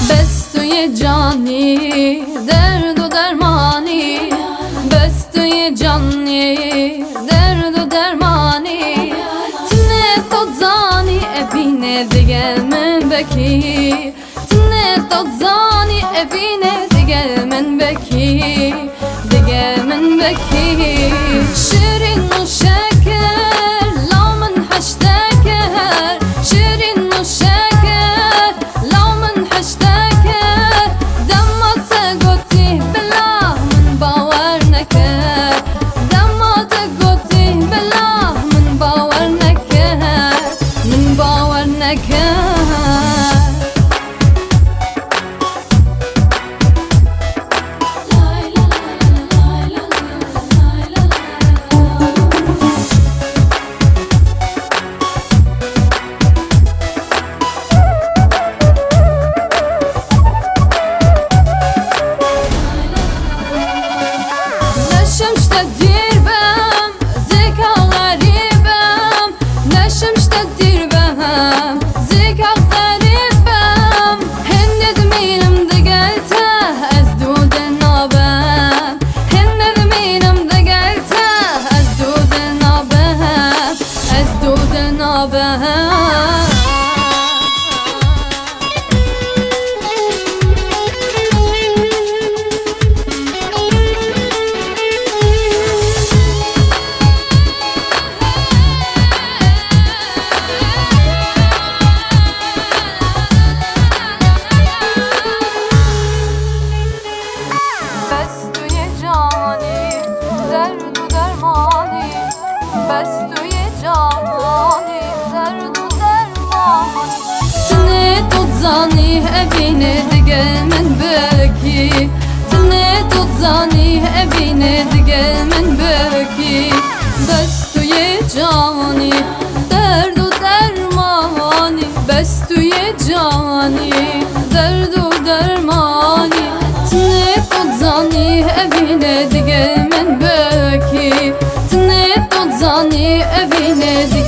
بس توی جانی درد و درمانی، بس توی جانی درد و درمانی. تنه تو زانی ابینه دیگه من بکی، تنه تو زانی ابینه دیگه من بکی، دیگه من بکی. شیرین و شکر لامن حشتکر، شیرین و شکر لامن حشتکر. دمات گوتی بلا من باور نکر، دمات گوتی بلا من باور نکر، من باور نکر. بس توی جانی درد و درمانی. تنه تو زانی ابینه دیگه من بکی، تنه تو زانی ابینه دیگه من بکی. بس توی جانی درد و درمانی، بس توی جانی درد و درمانی. تنه تو زانی ابینه دیگه من بکی، تنه تو زانی ابینه دیگه